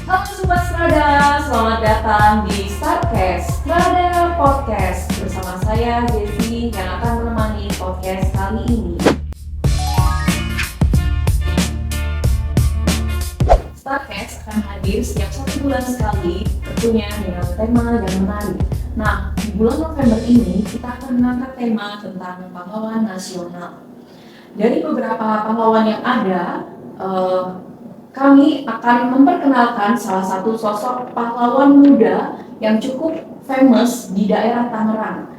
Halo Sobat Strada, selamat datang di Starcast Strada Podcast bersama saya Jessie yang akan menemani podcast kali ini. Starcast akan hadir setiap 1 bulan sekali, tentunya dengan tema yang menarik. Nah, di bulan November ini kita akan mengangkat tema tentang pahlawan nasional. Dari beberapa pahlawan yang ada, kami akan memperkenalkan salah satu sosok pahlawan muda yang cukup famous di daerah Tangerang.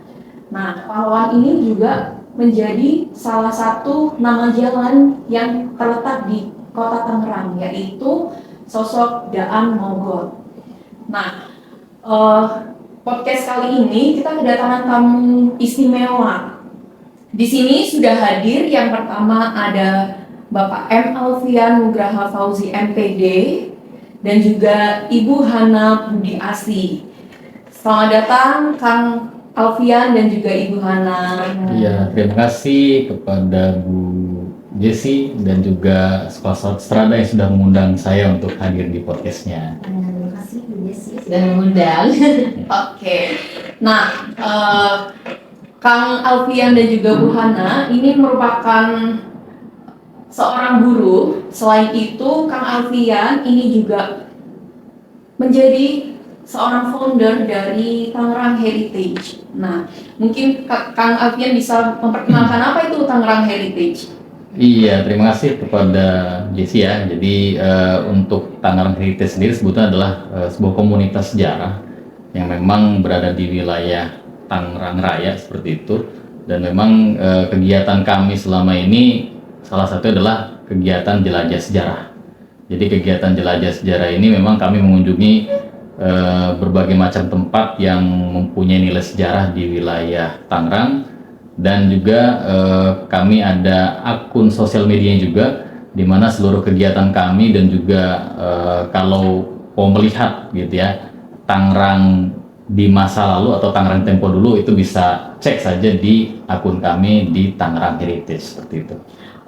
Nah, pahlawan ini juga menjadi salah satu nama jalan yang terletak di kota Tangerang, yaitu sosok Daan Mogot. Nah, podcast kali ini kita kedatangan tamu istimewa. Di sini sudah hadir yang pertama ada Bapak M. Alfian Nugraha Fauzi MPD dan juga Ibu Hana Budi Asi. Selamat datang Kang Alfian dan juga Ibu Hana. Iya, terima kasih kepada Bu Jessie dan juga Sekolah Strada yang sudah mengundang saya untuk hadir di podcastnya. Terima kasih Bu Jessie sudah mengundang. Oke. Nah, Kang Alfian dan juga Bu Hana ini merupakan seorang guru. Selain itu, Kang Alfian ini juga menjadi seorang founder dari Tangerang Heritage. Nah, mungkin Kang Alfian bisa memperkenalkan apa itu Tangerang Heritage? Iya, terima kasih kepada Jessie ya. Jadi untuk Tangerang Heritage sendiri sebetulnya adalah sebuah komunitas sejarah yang memang berada di wilayah Tangerang Raya seperti itu. Dan memang kegiatan kami selama ini salah satu adalah kegiatan jelajah sejarah. Jadi kegiatan jelajah sejarah ini memang kami mengunjungi berbagai macam tempat yang mempunyai nilai sejarah di wilayah Tangerang, dan juga kami ada akun sosial media juga di mana seluruh kegiatan kami dan juga kalau mau melihat gitu ya Tangerang di masa lalu atau Tangerang tempo dulu itu bisa cek saja di akun kami di Tangerang Heritage seperti itu.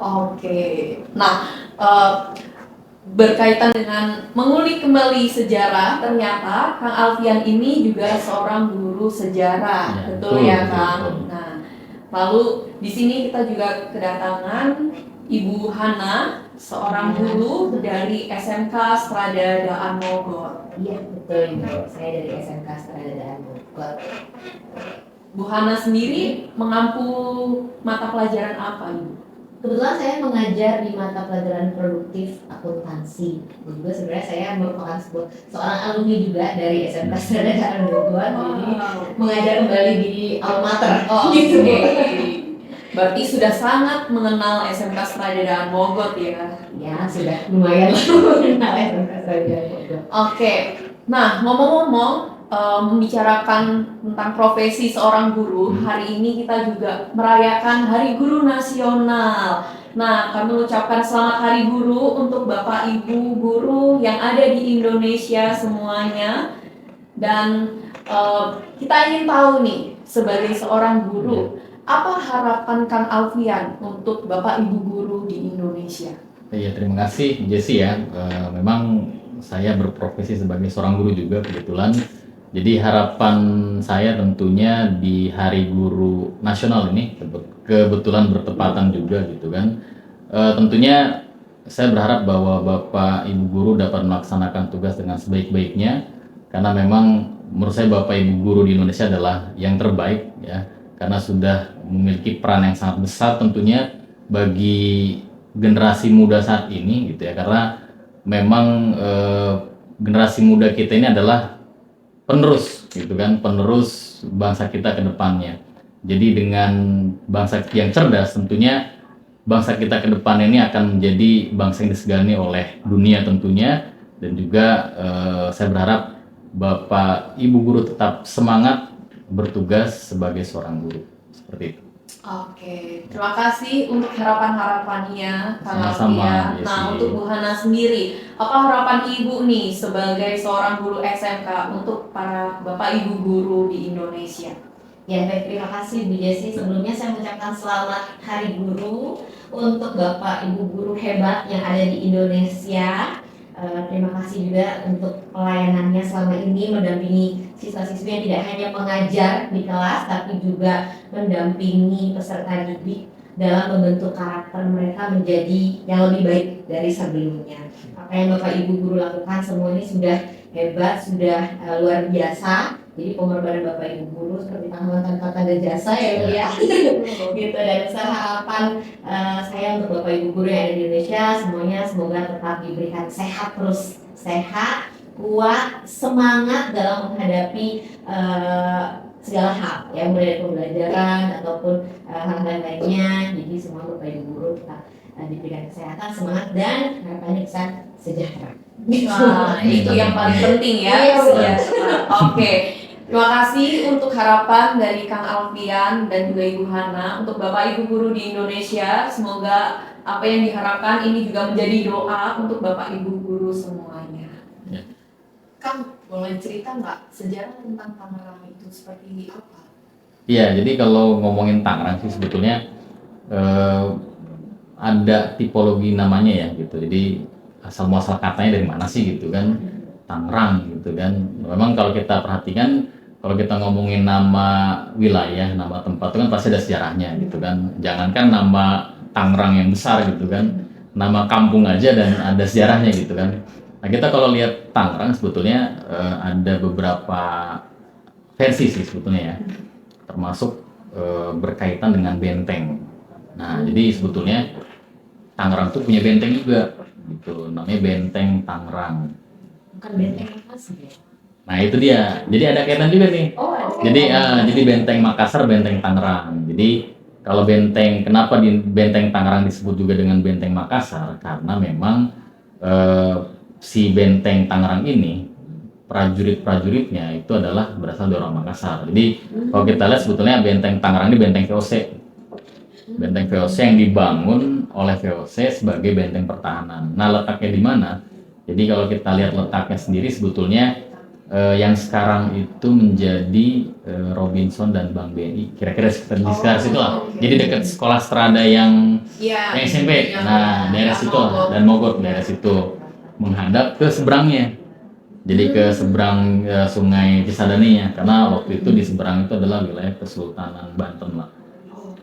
Oke, nah berkaitan dengan mengulik kembali sejarah, ternyata Kang Alfian ini juga seorang guru sejarah, Ya, betul betul, ya betul, Kang? betul. Nah, lalu di sini kita juga kedatangan Ibu Hana, seorang guru dari SMK Strada Daan Mogot. Iya betul Ibu, saya dari SMK Strada Daan Mogot. Bu Hana sendiri mengampu mata pelajaran apa Ibu? Kebetulan saya mengajar di mata pelajaran produktif akuntansi. Dan juga sebenarnya saya merupakan seorang alumni juga dari SMK Strada Daan Mogot. Jadi mengajar kembali di alma mater. Gitu. Berarti sudah sangat mengenal SMK Strada Daan Mogot ya? Ya sudah lumayan mengenal SMK Strada Daan Mogot. Oke, nah ngomong-ngomong membicarakan tentang profesi seorang guru, hari ini kita juga merayakan Hari Guru Nasional. Nah, kami mengucapkan selamat Hari Guru untuk Bapak Ibu guru yang ada di Indonesia semuanya. Dan kita ingin tahu nih, sebagai seorang guru, apa harapan Kang Alfian untuk Bapak Ibu guru di Indonesia? Iya, terima kasih Jessie ya. Memang saya berprofesi sebagai seorang guru juga kebetulan. Jadi harapan saya tentunya di Hari Guru Nasional ini kebetulan bertepatan juga gitu kan. Tentunya saya berharap bahwa Bapak Ibu guru dapat melaksanakan tugas dengan sebaik-baiknya, karena memang menurut saya Bapak Ibu guru di Indonesia adalah yang terbaik ya, karena sudah memiliki peran yang sangat besar tentunya bagi generasi muda saat ini gitu ya, karena memang generasi muda kita ini adalah penerus gitu kan, penerus bangsa kita ke depannya. Jadi dengan bangsa yang cerdas tentunya bangsa kita ke depan ini akan menjadi bangsa yang disegani oleh dunia tentunya. Dan juga saya berharap Bapak Ibu guru tetap semangat bertugas sebagai seorang guru seperti itu. Oke, terima kasih untuk harapan-harapannya Kang Sama-sama, Alfian. Nah, Jessie. untuk Bu Hana sendiri, apa harapan Ibu nih sebagai seorang guru SMK untuk para Bapak Ibu guru di Indonesia? Ya baik, terima kasih Bu Jessie. Sebelumnya saya mengucapkan selamat Hari Guru untuk Bapak Ibu guru hebat yang ada di Indonesia. terima kasih juga untuk pelayanannya selama ini mendampingi siswa-siswi yang tidak hanya mengajar di kelas tapi juga mendampingi peserta didik dalam membentuk karakter mereka menjadi yang lebih baik dari sebelumnya. Apa yang Bapak Ibu guru lakukan semua ini sudah hebat, sudah luar biasa. Jadi pengorbanan Bapak Ibu guru seperti pahlawan tanpa tanda jasa ya Bu ya. Gitu, dan besar harapan saya untuk Bapak Ibu guru yang ada di Indonesia semuanya semoga tetap diberikan sehat terus, sehat, kuat, semangat dalam menghadapi segala hal ya, mulai dari pembelajaran ataupun hal-hal lainnya. Jadi semua Bapak Ibu guru tetap diberikan kesehatan, semangat, dan harapannya bisa sejahtera. Nah, itu yang paling penting ya. Iya, betul. Sejahtera. Oke. Terima kasih untuk harapan dari Kang Alfian dan juga Ibu Hana untuk Bapak Ibu guru di Indonesia. Semoga apa yang diharapkan ini juga menjadi doa untuk Bapak Ibu guru semuanya. Ya. Kang, boleh cerita nggak sejarah tentang Tangerang itu seperti apa? Iya, jadi kalau ngomongin Tangerang sih sebetulnya ada tipologi namanya ya gitu. Jadi asal muasal katanya dari mana sih gitu kan, Tangerang gitu kan. Memang kalau kita perhatikan, kalau kita ngomongin nama wilayah, nama tempat itu kan pasti ada sejarahnya gitu kan. Jangankan nama Tangerang yang besar gitu kan, nama kampung aja dan ada sejarahnya gitu kan. Nah kita kalau lihat Tangerang sebetulnya ada beberapa versi sih sebetulnya ya, termasuk berkaitan dengan benteng. Nah jadi sebetulnya Tangerang tuh punya benteng juga gitu, namanya Benteng Tangerang. Bukan benteng Makassar ya? Nah itu dia, jadi ada kaitan juga nih. Oh, ada. Jadi Benteng Makassar, Benteng Tangerang. Jadi kalau benteng, kenapa di Benteng Tangerang disebut juga dengan Benteng Makassar? Karena memang si Benteng Tangerang ini prajurit-prajuritnya itu adalah berasal dari orang Makassar. Jadi kalau kita lihat sebetulnya Benteng Tangerang ini benteng VOC. Benteng VOC yang dibangun oleh VOC sebagai benteng pertahanan. Nah letaknya di mana? Jadi kalau kita lihat letaknya sendiri sebetulnya yang sekarang itu menjadi Robinson dan Bank BNI, kira-kira di sekitar situ lah. Jadi dekat sekolah Strada yang SMP. Nah daerah situ dan Mogot daerah situ menghadap ke seberangnya. Jadi ke seberang Sungai Cisadane-nya, karena waktu itu di seberang itu adalah wilayah Kesultanan Banten lah.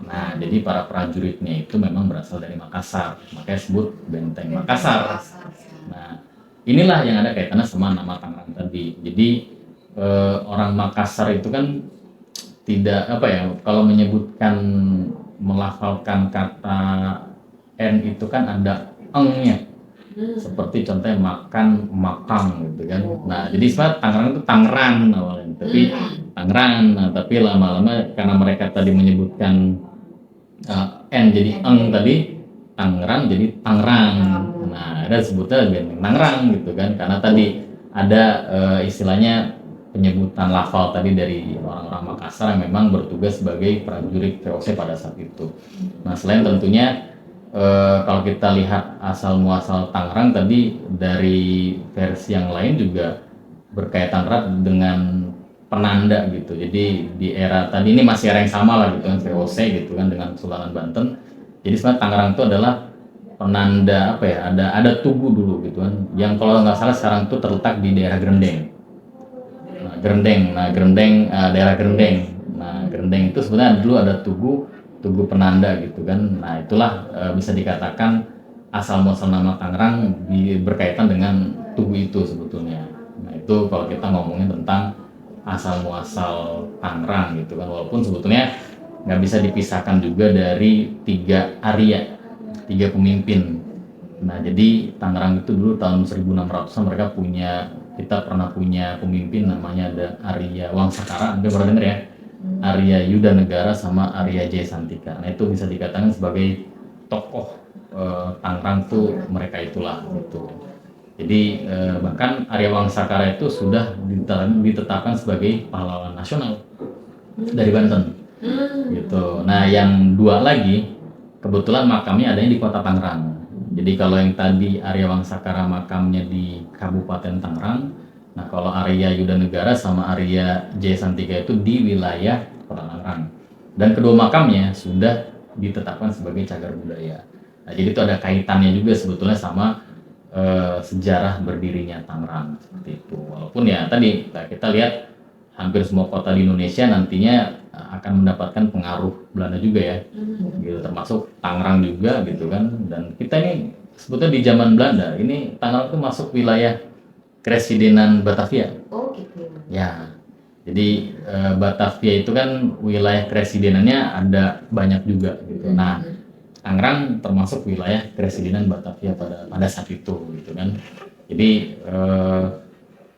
Nah, jadi para prajuritnya itu memang berasal dari Makassar, makanya disebut Benteng Makassar. Nah, inilah yang ada kaitannya sama nama Tangerang tadi. Jadi orang Makassar itu kan tidak apa ya, kalau menyebutkan melafalkan kata N itu kan ada eng-nya. Seperti contohnya makan, makang gitu kan. Nah, jadi sebenarnya Tangerang itu Tangerang awalnya, tapi Tangerang. Nah, tapi lama-lama karena mereka tadi menyebutkan N jadi eng tadi, Tangerang jadi Tangerang. Nah, ada sebutnya Benteng Tangerang gitu kan, karena tadi ada istilahnya penyebutan lafal tadi dari orang-orang Makassar yang memang bertugas sebagai prajurit VOC pada saat itu. Nah, selain tentunya kalau kita lihat asal muasal Tangerang tadi dari versi yang lain juga berkaitan erat dengan penanda gitu. Jadi di era tadi ini masih era yang sama lah gitu kan, VOC gitu kan dengan Kesultanan Banten. Jadi sebenarnya Tangerang itu adalah penanda apa ya? Ada tugu dulu gitu kan. Yang kalau nggak salah sekarang itu terletak di daerah Grendeng. Daerah Grendeng. Nah, Grendeng itu sebenarnya dulu ada tugu penanda gitu kan. Nah, itulah bisa dikatakan asal muasal nama Tangerang berkaitan dengan tugu itu sebetulnya. Nah, itu kalau kita ngomongin tentang asal muasal Tangerang gitu kan, walaupun sebetulnya nggak bisa dipisahkan juga dari 3 Arya, 3 pemimpin. Nah, jadi Tangerang itu dulu tahun 1600-an mereka kita pernah punya pemimpin namanya ada Arya Wangsakara, Anda pernah dengar ya? Arya Yuda Negara sama Arya Jayasantika. Nah, itu bisa dikatakan sebagai tokoh Tangerang tuh mereka itulah gitu. Jadi bahkan Arya Wangsakara itu sudah ditetapkan sebagai pahlawan nasional dari Banten gitu. Nah, yang 2 lagi kebetulan makamnya adanya di kota Tangerang. Jadi kalau yang tadi Arya Wangsakara makamnya di Kabupaten Tangerang, nah kalau Arya Yuda Negara sama Arya Jayasantika itu di wilayah kota Tangerang. Dan kedua makamnya sudah ditetapkan sebagai cagar budaya. Nah, jadi itu ada kaitannya juga sebetulnya sama sejarah berdirinya Tangerang seperti itu. Walaupun ya tadi kita lihat hampir semua kota di Indonesia nantinya akan mendapatkan pengaruh Belanda juga ya, gitu, termasuk Tangerang juga gitu kan. Dan kita ini sebetulnya di zaman Belanda ini Tangerang itu masuk wilayah Kresidenan Batavia. Oh gitu. Ya, jadi Batavia itu kan wilayah Kresidenannya ada banyak juga gitu. Nah, Tangerang termasuk wilayah Kresidenan Batavia pada saat itu gitu kan. Jadi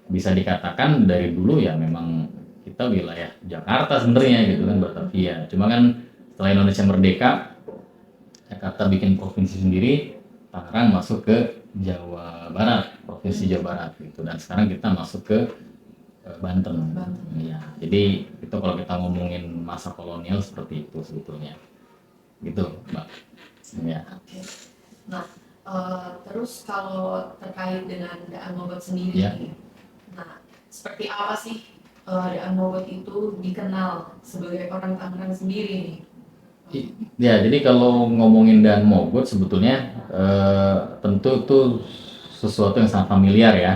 bisa dikatakan dari dulu ya memang kita wilayah Jakarta sebenarnya gitu kan, Batavia. Cuma kan setelah Indonesia merdeka, Jakarta bikin provinsi sendiri, Tangerang masuk ke Jawa Barat, provinsi Jawa Barat gitu. Dan sekarang kita masuk ke Banten. Ya, jadi itu kalau kita ngomongin masa kolonial seperti itu sebetulnya. Gitu, Mbak. Ya. Oke. Nah, terus kalau terkait dengan Daan Mogot sendiri, Ya. nah seperti apa sih Daan Mogot itu dikenal sebagai orang Tangerang sendiri nih? Ya, jadi kalau ngomongin Daan Mogot sebetulnya tentu itu sesuatu yang sangat familiar ya.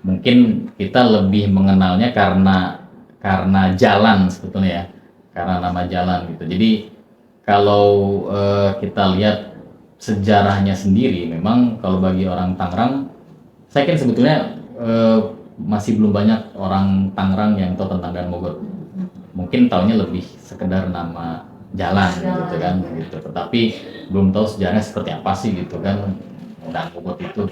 Mungkin kita lebih mengenalnya karena jalan sebetulnya ya, karena nama jalan gitu. Jadi kalau kita lihat sejarahnya sendiri, memang kalau bagi orang Tangerang, saya kira sebetulnya masih belum banyak orang Tangerang yang tahu tentang Daan Mogot. Mungkin taunya lebih sekedar nama jalan gitu kan, gitu. Tetapi belum tahu sejarahnya seperti apa sih gitu kan Daan Mogot itu.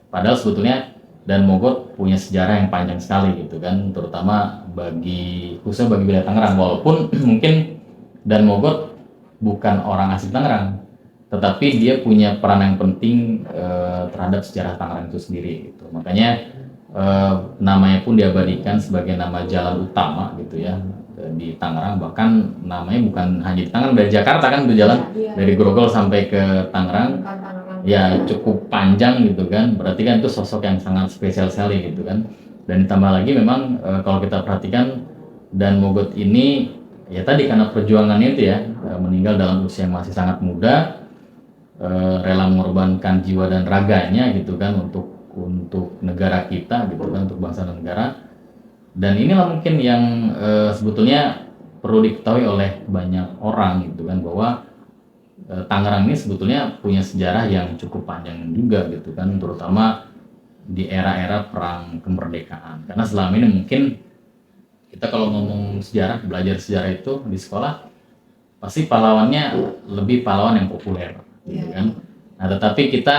Padahal sebetulnya Daan Mogot punya sejarah yang panjang sekali gitu kan, terutama khususnya bagi wilayah Tangerang. Walaupun mungkin Daan Mogot bukan orang asli Tangerang, tetapi dia punya peran yang penting terhadap sejarah Tangerang itu sendiri gitu. Makanya namanya pun diabadikan sebagai nama jalan utama gitu ya di Tangerang. Bahkan namanya bukan hanya di Tangerang, dari Jakarta kan itu jalan dari Grogol sampai ke Tangerang ya cukup panjang gitu kan. Berarti kan itu sosok yang sangat spesial sekali gitu kan. Dan ditambah lagi memang kalau kita perhatikan Daan Mogot ini ya tadi karena perjuangannya itu ya, meninggal dalam usia yang masih sangat muda, rela mengorbankan jiwa dan raganya gitu kan untuk negara kita gitu kan, untuk bangsa dan negara. Dan inilah mungkin yang sebetulnya perlu diketahui oleh banyak orang gitu kan, bahwa Tangerang ini sebetulnya punya sejarah yang cukup panjang juga gitu kan, terutama di era-era perang kemerdekaan. Karena selama ini mungkin kita kalau ngomong sejarah, belajar sejarah itu di sekolah pasti pahlawannya lebih pahlawan yang populer gitu kan. Nah, tetapi kita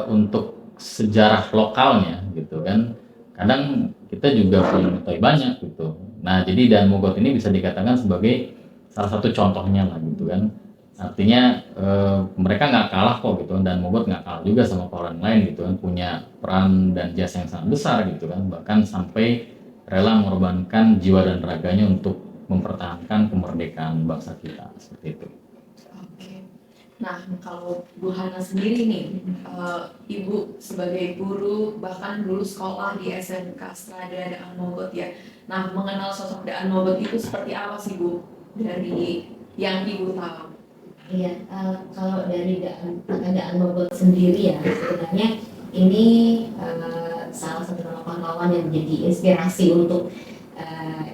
untuk sejarah lokalnya gitu kan, kadang kita juga belum mengetahui banyak gitu. Nah, jadi Daan Mogot ini bisa dikatakan sebagai salah satu contohnya lah gitu kan. Artinya mereka nggak kalah kok gitu, dan Mogot nggak kalah juga sama pahlawan lain gitu kan, punya peran dan jasa yang sangat besar gitu kan, bahkan sampai rela mengorbankan jiwa dan raganya untuk mempertahankan kemerdekaan bangsa kita seperti itu. Oke. Nah, kalau Bu Hana sendiri nih, Ibu sebagai guru bahkan dulu sekolah di SMK Strada Daan Mogot ya. Nah, mengenal sosok Daan Mogot itu seperti apa sih Bu dari yang Ibu tahu? Iya, kalau dari Daan Mogot sendiri ya, sebenarnya ini salah satu nama pahlawan yang menjadi inspirasi untuk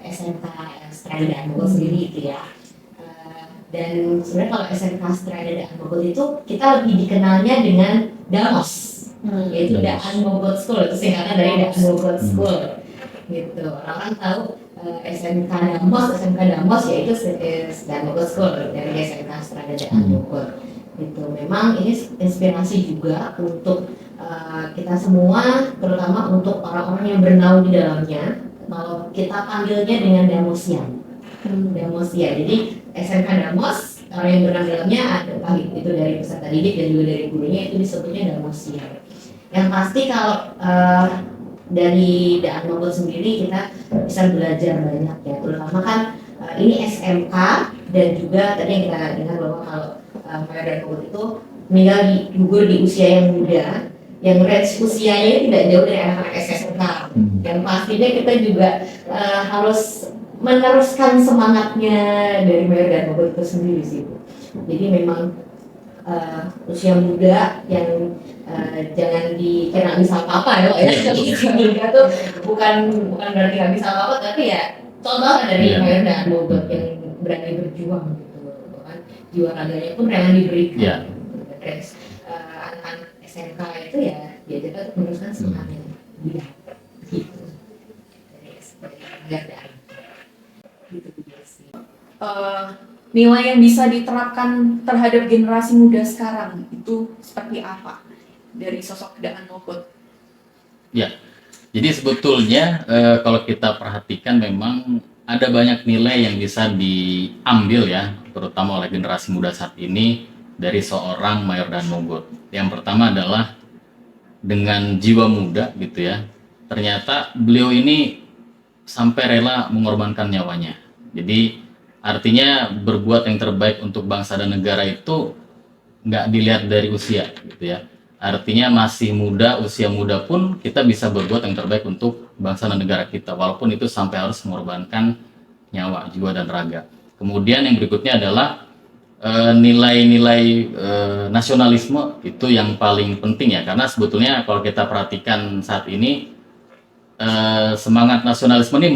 SMK Strada Daan Mogot sendiri itu ya. Dan sebenarnya kalau SMK Strada Daan Mogot itu kita lebih dikenalnya dengan Damos, yaitu Daan Mogot School, itu singkatan dari Daan Mogot School gitu. Orang tahu SMK Damos yaitu Daan Mogot School dari SMK Strada Daan Mogot. Gitu. Memang ini inspirasi juga untuk kita semua, terutama untuk orang-orang yang bernaung di dalamnya. Kalau kita panggilnya dengan Damosian. Jadi SMK Damos, orang yang bernaung di dalamnya ada itu dari peserta didik dan juga dari gurunya, itu disebutnya Damosian. Yang pasti kalau dari Daan Mogot sendiri kita bisa belajar banyak ya, terutama kan ini SMK, dan juga tadi yang kita dengar bahwa kalau Daan Mogot itu meninggal gugur di usia yang muda, yang range usianya tidak jauh dari anak-anak SMK. Yang pastinya kita juga harus meneruskan semangatnya dari Daan Mogot itu sendiri sih. Jadi memang usia muda yang jangan dikira nggak bisa apa-apa ya Pak ya. Usia muda tuh bukan berarti nggak bisa apa-apa, tapi ya contoh dari Mayor dan Bogor yang berani berjuang gitu kan, jiwa raganya pun rela diberikan. Terus anak-anak SMK itu ya diajarkan untuk meneruskan semangatnya dia gitu dari garda gitu sih. Nilai yang bisa diterapkan terhadap generasi muda sekarang itu seperti apa dari sosok Daan Mogot? Ya, jadi sebetulnya kalau kita perhatikan memang ada banyak nilai yang bisa diambil ya, terutama oleh generasi muda saat ini dari seorang Mayor Daan Mogot. Yang pertama adalah dengan jiwa muda gitu ya, ternyata beliau ini sampai rela mengorbankan nyawanya. Jadi artinya berbuat yang terbaik untuk bangsa dan negara itu nggak dilihat dari usia gitu ya. Artinya masih muda, usia muda pun kita bisa berbuat yang terbaik untuk bangsa dan negara kita, walaupun itu sampai harus mengorbankan nyawa, jiwa dan raga. Kemudian yang berikutnya adalah nilai-nilai nasionalisme itu yang paling penting ya, karena sebetulnya kalau kita perhatikan saat ini semangat nasionalisme ini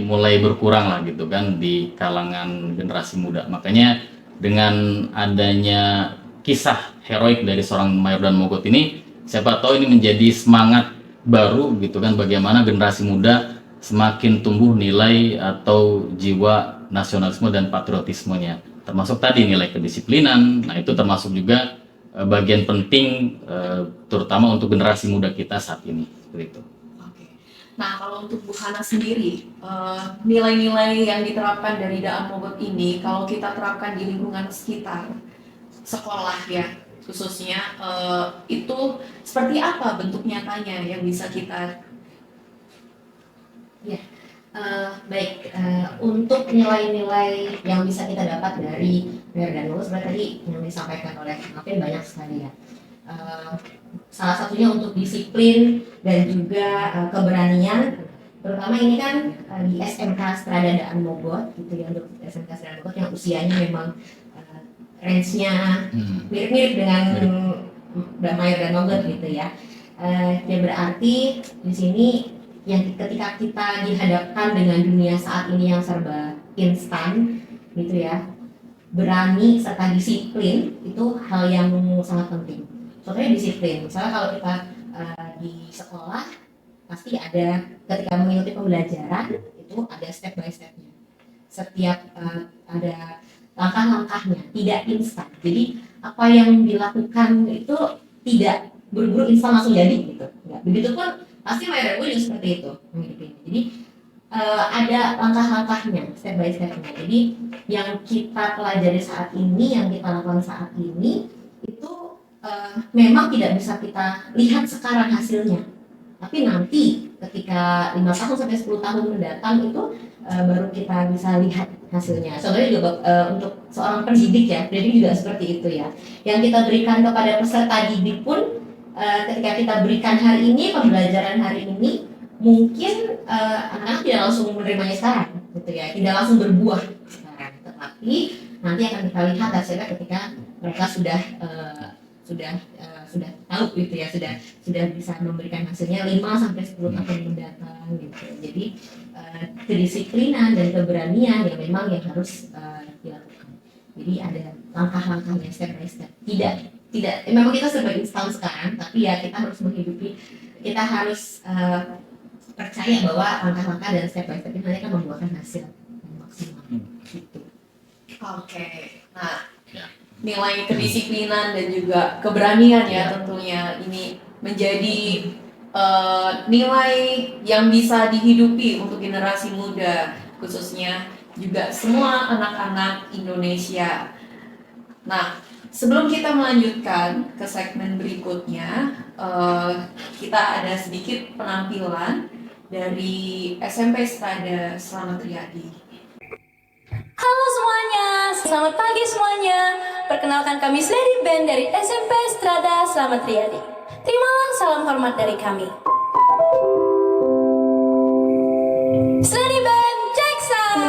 mulai berkurang lah gitu kan di kalangan generasi muda. Makanya dengan adanya kisah heroik dari seorang Mayor Daan Mogot ini, siapa tahu ini menjadi semangat baru gitu kan, bagaimana generasi muda semakin tumbuh nilai atau jiwa nasionalisme dan patriotismenya, termasuk tadi nilai kedisiplinan. Nah itu termasuk juga bagian penting terutama untuk generasi muda kita saat ini seperti itu. Nah, kalau untuk Bu Hana sendiri, nilai-nilai yang diterapkan dari Daan Mogot ini, kalau kita terapkan di lingkungan sekitar sekolah ya, khususnya itu seperti apa bentuk nyatanya yang bisa kita? Ya, baik. Untuk nilai-nilai yang bisa kita dapat dari Mayor Daan Mogot, seperti tadi yang disampaikan oleh Alvin banyak sekali ya. Salah satunya untuk disiplin dan juga keberanian, terutama ini kan di SMK Strada Daan Mogot gitu ya, untuk SMK Strada Mogot yang usianya memang range-nya mirip-mirip dengan Mayor Daan Mogot gitu ya. Ya berarti di sini yang ketika kita dihadapkan dengan dunia saat ini yang serba instan gitu ya, berani serta disiplin itu hal yang sangat penting. Contohnya disiplin, misalnya kalau kita di sekolah pasti ada ketika mengikuti pembelajaran itu ada step by stepnya, setiap ada langkah-langkahnya, tidak instan. Jadi apa yang dilakukan itu tidak buru-buru instan langsung jadi gitu. Enggak. Begitupun pasti Mayor Daan juga seperti itu. Jadi ada langkah-langkahnya, step by stepnya. Jadi yang kita pelajari saat ini, yang kita lakukan saat ini itu memang tidak bisa kita lihat sekarang hasilnya, tapi nanti ketika 5 tahun sampai 10 tahun mendatang itu baru kita bisa lihat hasilnya. Contohnya juga untuk seorang pendidik ya, pendidik juga seperti itu ya. Yang kita berikan kepada peserta didik pun ketika kita berikan hari ini, pembelajaran hari ini, mungkin anak-anak tidak langsung menerimanya sekarang gitu ya, tidak langsung berbuah sekarang, tetapi nanti akan kita lihat hasilnya ketika mereka sudah tahu gitu ya, sudah bisa memberikan hasilnya 5 sampai 10 tahun mendatang gitu. Jadi kedisiplinan dan keberanian yang memang yang harus dilakukan. Jadi ada langkah-langkahnya step by step. Tidak memang kita serba instan sekarang, tapi ya kita harus menghidupi, kita harus percaya bahwa langkah-langkah dan step by step ini nanti akan membuahkan hasil yang maksimal gitu. Oke. Nah, nilai kedisiplinan dan juga keberanian ya tentunya ini menjadi nilai yang bisa dihidupi untuk generasi muda, khususnya juga semua anak-anak Indonesia. Nah, sebelum kita melanjutkan ke segmen berikutnya, kita ada sedikit penampilan dari SMP Strada Slamet Riyadi. Halo semuanya, selamat pagi semuanya. Perkenalkan kami Slady Band dari SMP Strada Slamet Riyadi. Terimalah salam hormat dari kami. Slady Band, Jackson.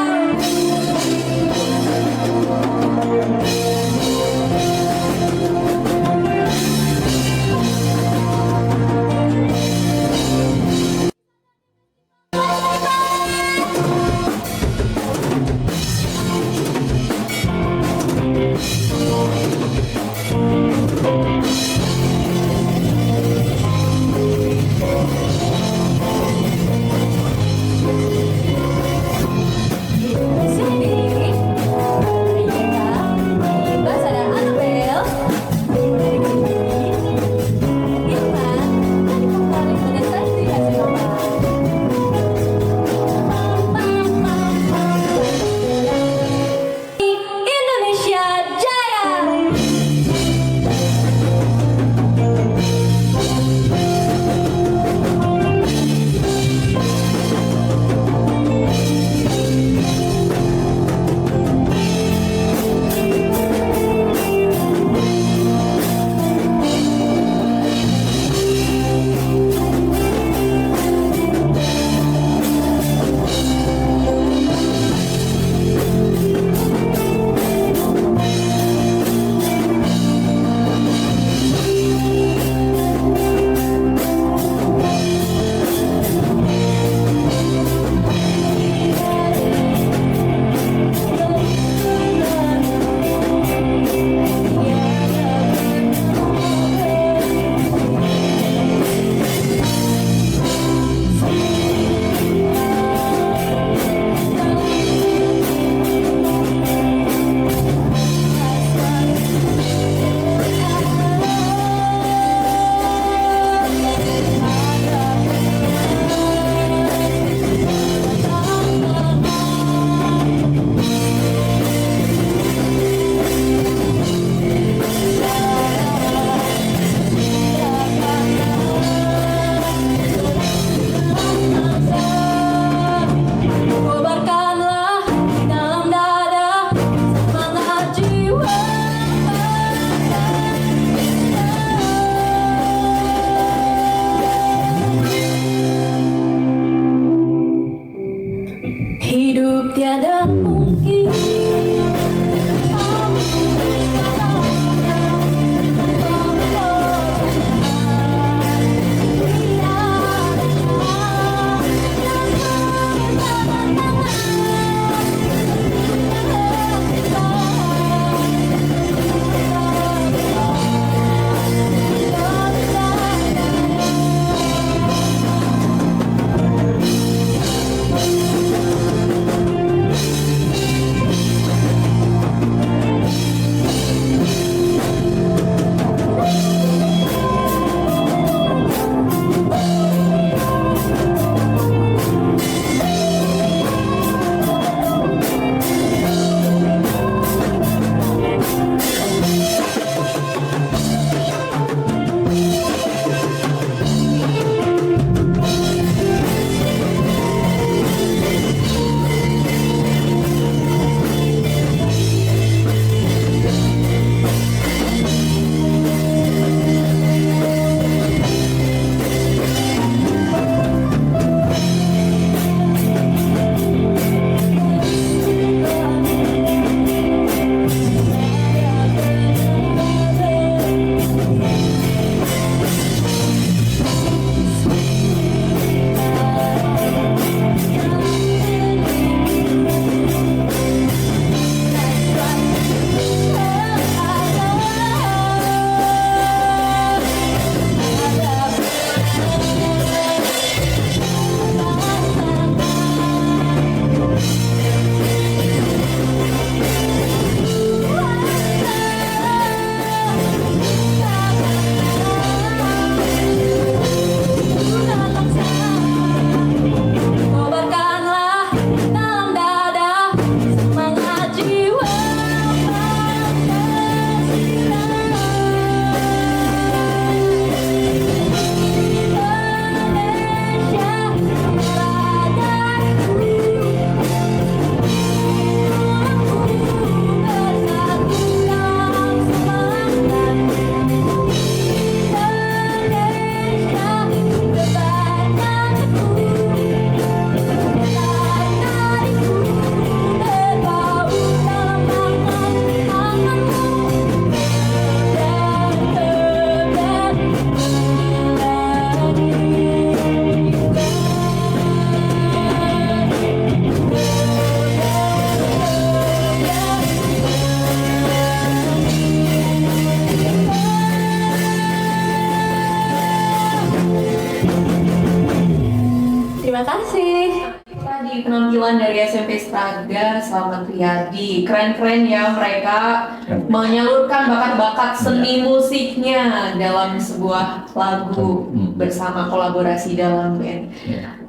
Terima kasih. Tadi penampilan dari SMP Strada Slamet Riyadi, keren-keren ya mereka menyalurkan bakat-bakat seni musiknya dalam sebuah lagu bersama kolaborasi dalam band.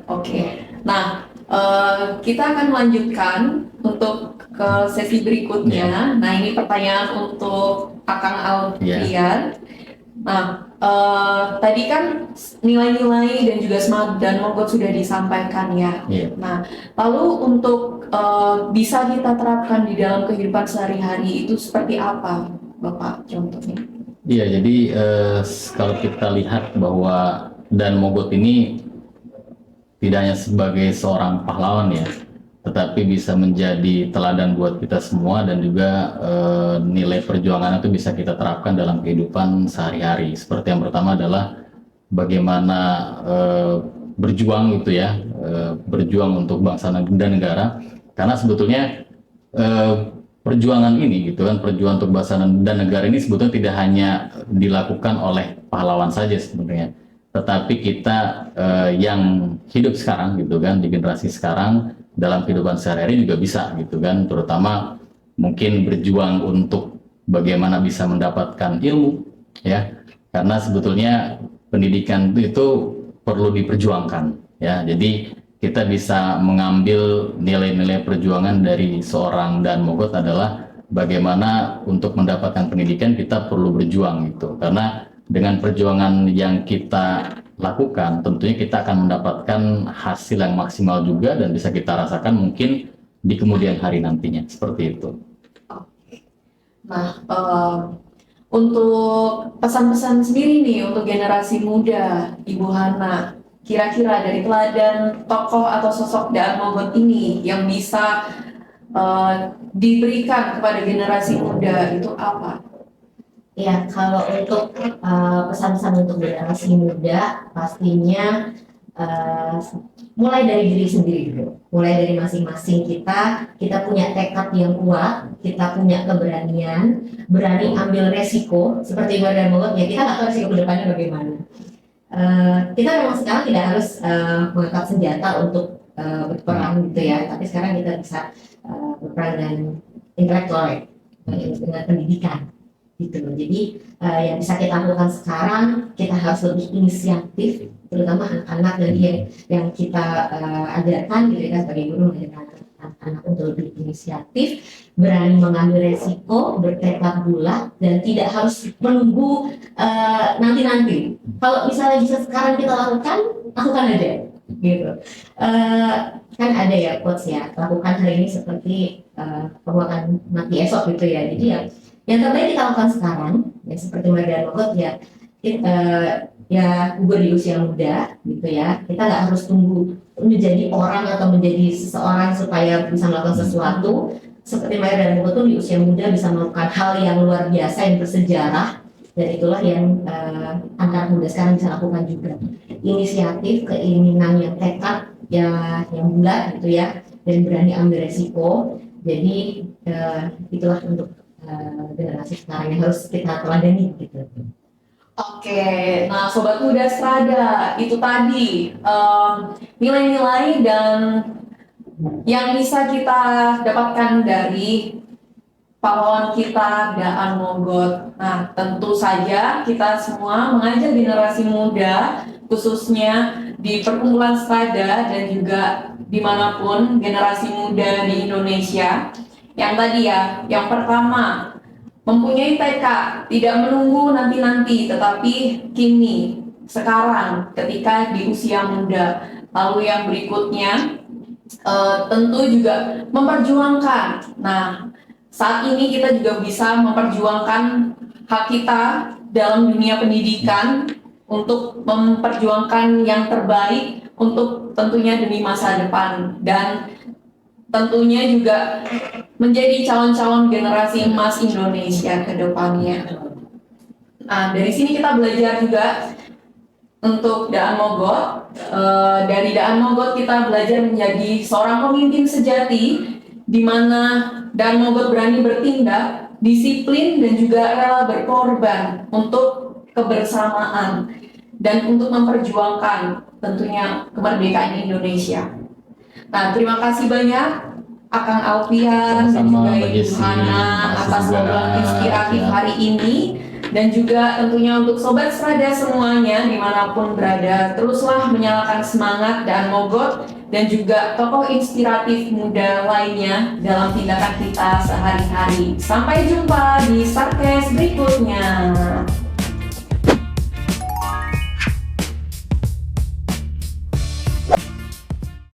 Oke, nah kita akan melanjutkan untuk ke sesi berikutnya. Nah ini pertanyaan untuk Akang Alfian. Nah, tadi kan nilai-nilai dan juga semangat dan mogot sudah disampaikan ya. Nah, lalu untuk bisa kita terapkan di dalam kehidupan sehari-hari itu seperti apa, Bapak, contohnya? Iya, jadi kalau kita lihat bahwa dan mogot ini tidak hanya sebagai seorang pahlawan ya, tetapi bisa menjadi teladan buat kita semua dan juga nilai perjuangan itu bisa kita terapkan dalam kehidupan sehari-hari. Seperti yang pertama adalah bagaimana berjuang gitu ya, berjuang untuk bangsa dan negara. Karena sebetulnya perjuangan ini gitu kan, perjuangan untuk bangsa dan negara ini sebetulnya tidak hanya dilakukan oleh pahlawan saja sebenarnya, tetapi kita yang hidup sekarang gitu kan, di generasi sekarang dalam kehidupan sehari-hari juga bisa gitu kan, terutama mungkin berjuang untuk bagaimana bisa mendapatkan ilmu ya, karena sebetulnya pendidikan itu perlu diperjuangkan ya. Jadi kita bisa mengambil nilai-nilai perjuangan dari seorang Dan Mogot adalah bagaimana untuk mendapatkan pendidikan kita perlu berjuang gitu, karena dengan perjuangan yang kita lakukan tentunya kita akan mendapatkan hasil yang maksimal juga dan bisa kita rasakan mungkin di kemudian hari nantinya, seperti itu. Nah, untuk pesan-pesan sendiri nih untuk generasi muda, Ibu Hana, kira-kira dari teladan tokoh atau sosok Daan Mogot ini yang bisa diberikan kepada generasi muda itu apa? Ya, kalau untuk pesan-pesan untuk generasi muda, pastinya mulai dari diri sendiri dulu. Mulai dari masing-masing kita punya tekad yang kuat, kita punya keberanian, berani ambil resiko, seperti Badan Mogot ya, kita nggak tahu resiko kedepannya bagaimana. Kita memang sekarang tidak harus mengangkat senjata untuk berperang gitu ya, tapi sekarang kita bisa berperang dengan intelektual, dengan pendidikan. Gitu. Jadi yang bisa kita lakukan sekarang, kita harus lebih inisiatif, terutama anak-anak dari yang kita ajarkan gitu ya, sebagai guru mengajarkan anak-anak untuk lebih inisiatif, berani mengambil resiko, bertekad bulat, dan tidak harus menunggu nanti-nanti. Kalau misalnya bisa sekarang kita lakukan aja gitu. Kan ada ya quotes ya, lakukan hari ini seperti kamu akan mati esok gitu ya. Jadi yang terbaik kita lakukan sekarang, ya seperti Badan Mogot ya, ya gugur di usia muda gitu ya. Kita nggak harus tunggu menjadi orang atau menjadi seseorang supaya bisa melakukan sesuatu. Seperti Badan Mogot tuh di usia muda bisa melakukan hal yang luar biasa yang bersejarah, dan itulah yang anak muda sekarang bisa lakukan juga. Inisiatif, keinginan yang tekad, ya yang bulat gitu ya, dan berani ambil resiko. Jadi itulah untuk generasi sekarang yang harus kita teladani gitu. Oke, nah Sobat Muda Strada, itu tadi nilai-nilai dan yang bisa kita dapatkan dari pahlawan kita Daan Mogot. Nah, tentu saja kita semua mengajak generasi muda, khususnya di perkumpulan Strada dan juga dimanapun generasi muda di Indonesia. Yang tadi ya, yang pertama, mempunyai tekad, tidak menunggu nanti-nanti, tetapi kini, sekarang, ketika di usia muda. Lalu yang berikutnya, tentu juga memperjuangkan. Nah, saat ini kita juga bisa memperjuangkan hak kita dalam dunia pendidikan untuk memperjuangkan yang terbaik untuk tentunya demi masa depan. Dan tentunya juga menjadi calon-calon generasi emas Indonesia ke depannya. Nah, dari sini kita belajar juga untuk Daan Mogot. Dari Daan Mogot kita belajar menjadi seorang pemimpin sejati, di mana Daan Mogot berani bertindak, disiplin, dan juga rela berkorban untuk kebersamaan. dan untuk memperjuangkan tentunya kemerdekaan Indonesia. Nah, terima kasih banyak Akang Alfian dan Sama-sama, juga Mbak Ibu Jessi. Hana Makasih atas juga. obrolan inspiratif Ya. hari ini. Dan juga tentunya untuk Sobat Strada semuanya dimanapun berada, teruslah menyalakan semangat dan mogot, dan juga tokoh inspiratif muda lainnya dalam tindakan kita sehari-hari. Sampai jumpa di Starcast berikutnya.